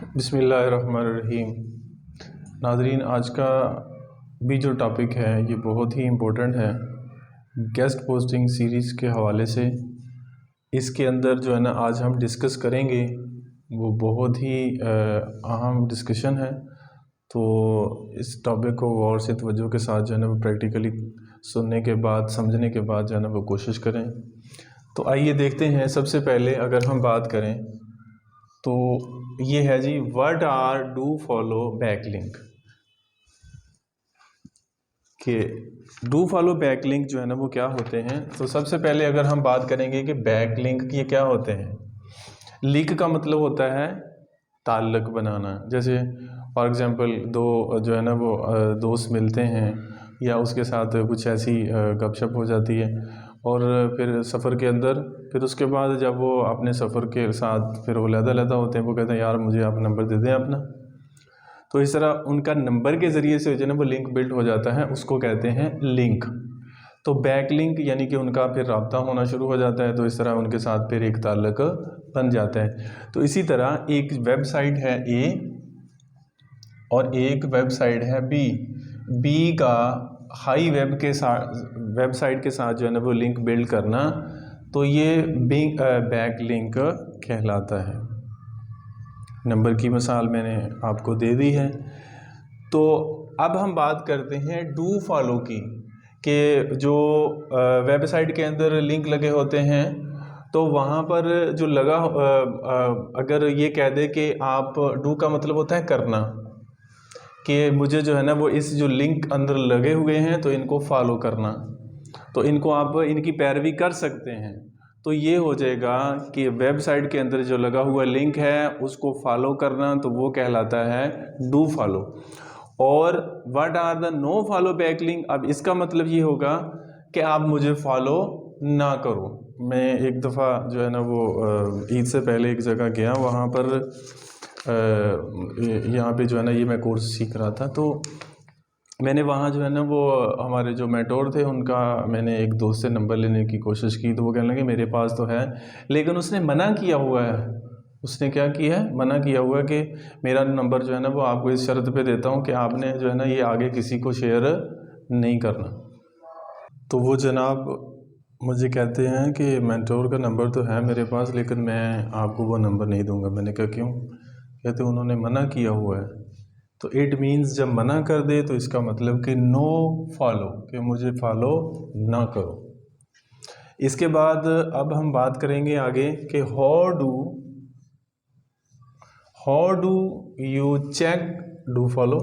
बिस्मिल्लाहिर्रहमानिर्रहीम। नाज़रीन, आज का भी जो टॉपिक है ये बहुत ही इम्पोर्टेंट है गेस्ट पोस्टिंग सीरीज़ के हवाले से। इसके अंदर जो है ना आज हम डिस्कस करेंगे वो बहुत ही अहम डिस्कशन है। तो इस टॉपिक को गौर से तवज्जो के साथ जो है ना वो प्रैक्टिकली सुनने के बाद समझने के बाद जो है ना वो कोशिश करें। तो आइए देखते हैं। सबसे पहले अगर हम बात करें तो ये है जी, what are do follow backlink. कि डू फॉलो बैकलिंक जो है ना वो क्या होते हैं। तो सबसे पहले अगर हम बात करेंगे कि बैकलिंक ये क्या होते हैं। लिंक का मतलब होता है ताल्लुक़ बनाना। जैसे फॉर एग्ज़ाम्पल दो जो है ना वो दोस्त मिलते हैं या उसके साथ कुछ ऐसी गपशप हो जाती है और फिर सफ़र के अंदर फिर उसके बाद जब वो अपने सफ़र के साथ फिर वो लहदा होते हैं, वो कहते हैं यार मुझे आप नंबर दे दें अपना। तो इस तरह उनका नंबर के ज़रिए से जो है ना वो लिंक बिल्ड हो जाता है, उसको कहते हैं लिंक। तो बैक लिंक यानी कि उनका फिर रब्ता होना शुरू हो जाता है, तो इस तरह उनके साथ फिर एक ताल्लुक़ बन जाता है। तो इसी तरह एक वेबसाइट है ए और एक वेबसाइट है बी। बी का हाई वेबसाइट के साथ जो है ना वो लिंक बिल्ड करना, तो ये बैक लिंक कहलाता है। नंबर की मिसाल मैंने आपको दे दी है। तो अब हम बात करते हैं डू फॉलो की, कि जो वेबसाइट के अंदर लिंक लगे होते हैं तो वहाँ पर जो लगा अगर ये कह दे कि आप, डू का मतलब होता है करना, कि मुझे जो है ना वो इस जो लिंक अंदर लगे हुए हैं तो इनको फॉलो करना, तो इनको आप इनकी पैरवी कर सकते हैं। तो ये हो जाएगा कि वेबसाइट के अंदर जो लगा हुआ लिंक है उसको फॉलो करना, तो वो कहलाता है डू फॉलो। और what are the no follow back link, अब इसका मतलब ये होगा कि आप मुझे फॉलो ना करो। मैं एक दफ़ा जो है ना वो ईद से पहले एक जगह गया, वहाँ पर यहाँ पे जो है ना ये मैं कोर्स सीख रहा था। तो मैंने वहाँ जो है ना वो हमारे जो मेंटोर थे उनका मैंने एक दोस्त से नंबर लेने की कोशिश की, तो वो कहने लगे मेरे पास तो है, लेकिन उसने मना किया हुआ है। उसने क्या किया है, मना किया हुआ है कि मेरा नंबर जो है ना वो आपको इस शर्त पे देता हूँ कि आपने जो है ना ये आगे किसी को शेयर नहीं करना। तो वो जनाब मुझे कहते हैं कि मेंटोर का नंबर तो है मेरे पास, लेकिन मैं आपको वो नंबर नहीं दूंगा। मैंने कहा क्यों? कहते उन्होंने मना किया हुआ है। तो इट मीन्स जब मना कर दे तो इसका मतलब कि नो फॉलो, कि मुझे फॉलो ना करो। इसके बाद अब हम बात करेंगे आगे कि how do you check do follow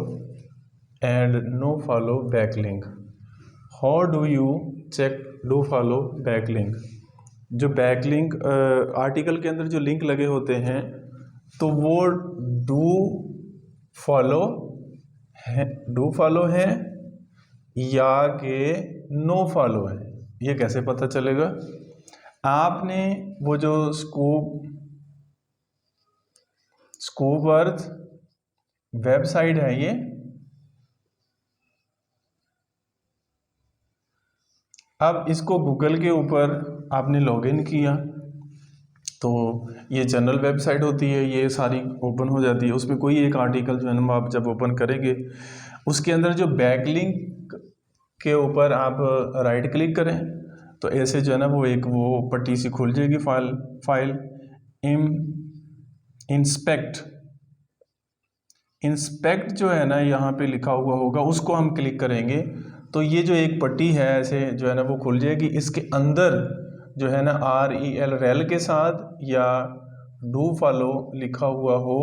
and no follow back link. How do you check do follow back link. जो बैक लिंक आर्टिकल के अंदर जो लिंक लगे होते हैं तो वो डू फॉलो है या कि नो फॉलो है, ये कैसे पता चलेगा? आपने वो जो स्कूप अर्थ वेबसाइट है ये, अब इसको गूगल के ऊपर आपने लॉगिन किया तो ये जनरल वेबसाइट होती है, ये सारी ओपन हो जाती है। उसमें कोई एक आर्टिकल जो है ना आप जब ओपन करेंगे उसके अंदर जो बैकलिंक के ऊपर आप राइट क्लिक करें तो ऐसे जो है ना वो एक वो पट्टी सी खुल जाएगी, फाइल इंस्पेक्ट जो है ना यहाँ पे लिखा हुआ होगा, उसको हम क्लिक करेंगे तो ये जो एक पट्टी है ऐसे जो है ना वो खुल जाएगी। इसके अंदर जो है ना REL के साथ या डू फॉलो लिखा हुआ हो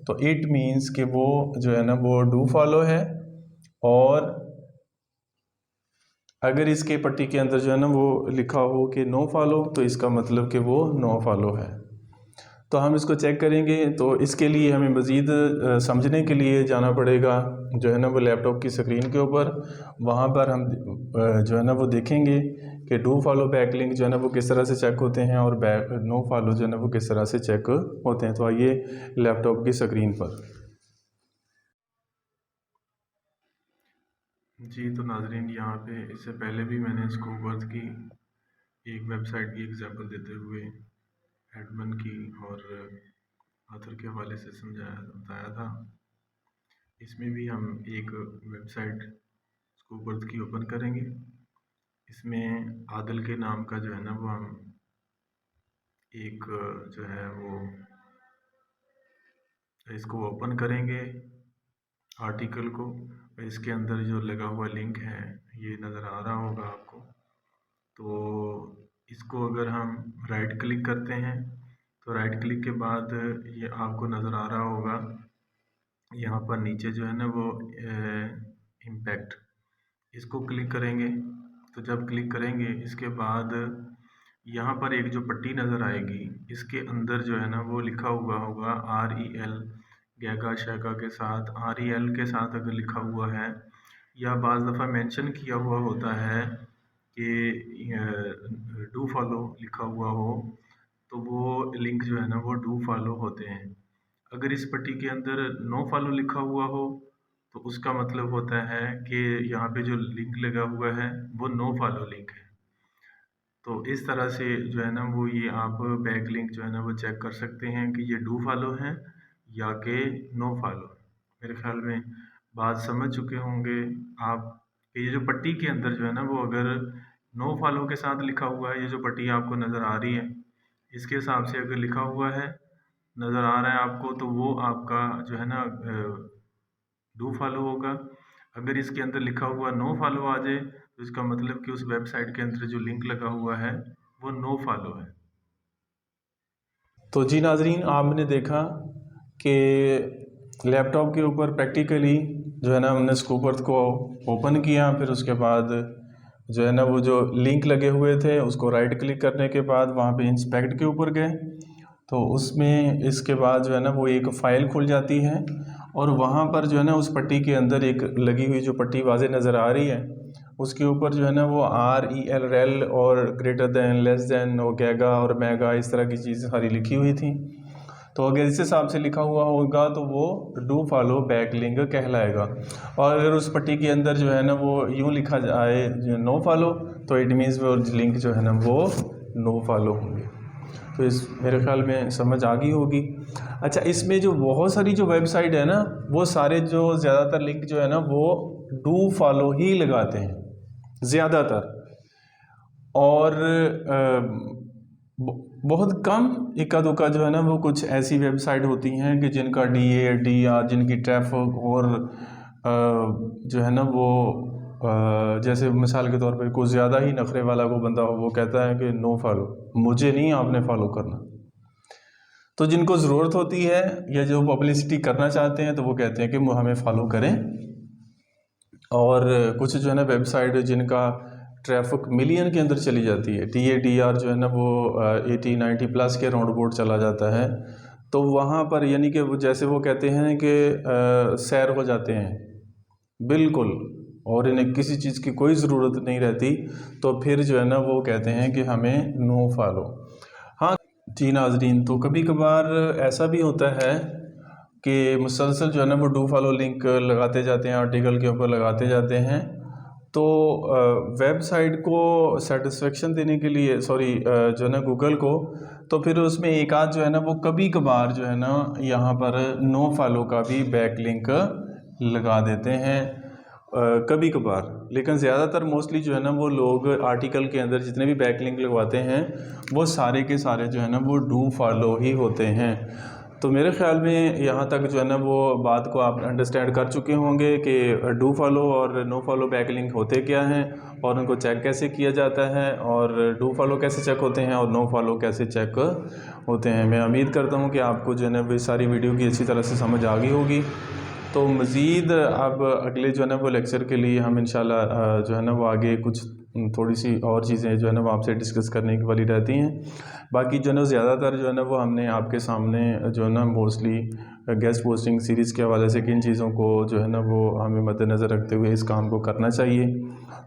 तो इट मीन्स कि वो जो है ना वो डू फॉलो है, और अगर इसके पट्टी के अंदर जो है ना वो लिखा हो कि नो फॉलो तो इसका मतलब कि वो नो फॉलो है। तो हम इसको चेक करेंगे। तो इसके लिए हमें मज़ीद समझने के लिए जाना पड़ेगा जो है ना वो लैपटॉप की स्क्रीन के ऊपर। वहाँ पर हम जो है ना वो देखेंगे कि डू फॉलो बैकलिंक जो है ना वो किस तरह से चेक होते हैं और नो फॉलो जो है ना वो किस तरह से चेक होते हैं। तो आइए लैपटॉप की स्क्रीन पर। जी तो नाजरीन, यहाँ पे इससे पहले भी मैंने स्कूबर्थ की एक वेबसाइट की एग्जांपल देते हुए एडमन की और ऑथर के हवाले से बताया था। इसमें भी हम एक वेबसाइट स्कूबर्ड की ओपन करेंगे। इसमें आदिल के नाम का जो है ना वो हम एक जो है वो इसको ओपन करेंगे आर्टिकल को। इसके अंदर जो लगा हुआ लिंक है ये नज़र आ रहा होगा आपको। तो इसको अगर हम राइट क्लिक करते हैं तो राइट क्लिक के बाद ये आपको नज़र आ रहा होगा यहाँ पर नीचे जो है ना वो इम्पैक्ट, इसको क्लिक करेंगे। तो जब क्लिक करेंगे इसके बाद यहाँ पर एक जो पट्टी नज़र आएगी इसके अंदर जो है ना वो लिखा हुआ होगा REL, गैगा शैगा के साथ REL के साथ अगर लिखा हुआ है या बाज़ दफ़ा मेंशन किया हुआ होता है कि डू फॉलो लिखा हुआ हो तो वो लिंक जो है ना वो डू फॉलो होते हैं। अगर इस पट्टी के अंदर नो फॉलो लिखा हुआ हो तो उसका मतलब होता है कि यहाँ पे जो लिंक लगा हुआ है वो नो फॉलो लिंक है। तो इस तरह से जो है ना वो ये आप बैक लिंक जो है ना वो चेक कर सकते हैं कि ये डू फॉलो है या कि नो फॉलो। मेरे ख्याल में बात समझ चुके होंगे आप। ये जो पट्टी के अंदर जो है ना वो अगर नो फॉलो के साथ लिखा हुआ है, ये जो पट्टी आपको नज़र आ रही है इसके हिसाब से अगर लिखा हुआ है नज़र आ रहा है आपको तो वो आपका जो है ना डू फॉलो होगा। अगर इसके अंदर लिखा हुआ नो फॉलो आ जाए तो इसका मतलब कि उस वेबसाइट के अंदर जो लिंक लगा हुआ है वो नो फॉलो है। तो जी नाजरीन, आपने देखा कि लैपटॉप के ऊपर प्रैक्टिकली जो है ना हमने स्कूबर्ड को ओपन किया, फिर उसके बाद जो है ना वो जो लिंक लगे हुए थे उसको राइट क्लिक करने के बाद वहाँ पे इंस्पेक्ट के ऊपर गए तो उसमें इसके बाद जो है ना वो एक फ़ाइल खुल जाती है और वहाँ पर जो है ना उस पट्टी के अंदर एक लगी हुई जो पट्टी वाज़े नज़र आ रही है उसके ऊपर जो है ना वो REL रेल और ग्रेटर दैन, लेस दैन और गैगा और मेगा इस तरह की चीज़ें सारी लिखी हुई थी। तो अगर इस हिसाब से लिखा हुआ होगा तो वो डू फॉलो बैक लिंक कहलाएगा। और अगर उस पट्टी के अंदर जो है ना वो यूँ लिखा जाए नो फॉलो तो इट मीन्स वो लिंक जो है ना वो नो फॉलो होंगे। तो इस मेरे ख्याल में समझ आ गई होगी। अच्छा, इसमें जो बहुत सारी जो वेबसाइट है ना वो सारे जो ज़्यादातर लिंक जो है ना वो डू फॉलो ही लगाते हैं ज़्यादातर। और बहुत कम इक्का दुक्का जो है ना वो कुछ ऐसी वेबसाइट होती हैं कि जिनका DAD या जिनकी ट्रैफिक और जो है ना वो जैसे मिसाल के तौर पर कुछ ज़्यादा ही नखरे वाला को बंदा हो वो कहता है कि नो फॉलो, मुझे नहीं आपने फॉलो करना। तो जिनको ज़रूरत होती है या जो पब्लिसिटी करना चाहते हैं तो वो कहते हैं कि हमें फॉलो करें। और कुछ जो है ना वेबसाइट जिनका ट्रैफिक मिलियन के अंदर चली जाती है, TATR जो है ना वो 80-90 प्लस के राउंड अबाउट चला जाता है, तो वहाँ पर यानी कि वो जैसे वो कहते हैं कि सैर हो जाते हैं बिल्कुल और इन्हें किसी चीज़ की कोई ज़रूरत नहीं रहती, तो फिर जो है ना वो कहते हैं कि हमें नो फॉलो। हाँ जी नाजरीन, तो कभी कभार ऐसा भी होता है कि मुसलसल जो है ना वो डू फॉलो लिंक लगाते जाते हैं, आर्टिकल के ऊपर लगाते जाते हैं। तो वेबसाइट को सेटिस्फेक्शन देने के लिए जो है ना गूगल को, तो फिर उसमें एक आध जो है ना वो कभी कभार जो है ना यहाँ पर नो फॉलो का भी बैक लिंक लगा देते हैं कभी कभार। लेकिन ज़्यादातर मोस्टली जो है ना वो लोग आर्टिकल के अंदर जितने भी बैक लिंक लगवाते हैं वो सारे के सारे जो है ना वो डू फॉलो ही होते हैं। तो मेरे ख़्याल में यहाँ तक जो है ना वो बात को आप अंडरस्टैंड कर चुके होंगे कि डू फॉलो और नो फॉलो बैक लिंक होते क्या हैं और उनको चेक कैसे किया जाता है और डू फॉलो कैसे चेक होते हैं और नो फॉलो कैसे चेक होते हैं। मैं उम्मीद करता हूँ कि आपको जो है ना वो सारी वीडियो की अच्छी तरह से समझ आ गई होगी। तो मज़ीद अब अगले जो है ना वो लेक्चर के लिए हम इंशाल्लाह जो है ना वो आगे कुछ थोड़ी सी और चीज़ें जो है ना वो आपसे डिस्कस करने की वाली रहती हैं। बाकी जो है ना ज़्यादातर जो है ना वो हमने आपके सामने जो है ना मोस्टली गेस्ट पोस्टिंग सीरीज़ के हवाले से किन चीज़ों को जो है ना वो हमें मद्देनज़र रखते हुए इस काम को करना चाहिए,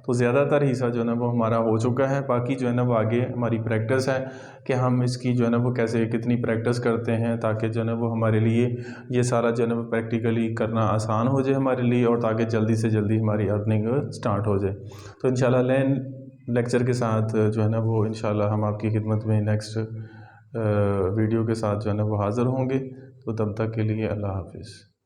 तो ज़्यादातर हिस्सा जो है ना वो हमारा हो चुका है। बाकी जो है ना वो आगे हमारी प्रैक्टिस है कि हम इसकी जो है ना वो कैसे कितनी प्रैक्टिस करते हैं ताकि जो है ना वो हमारे लिए ये सारा जो है ना वो प्रैक्टिकली करना आसान हो जाए हमारे लिए और ताकि जल्दी से जल्दी हमारी अर्निंग स्टार्ट हो जाए। तो इंशाल्लाह लेक्चर के साथ जो है ना वो इंशाल्लाह हम आपकी खिदमत में नेक्स्ट वीडियो के साथ जो है ना वो हाज़िर होंगे। तो तब तक के लिए अल्लाह हाफिज़।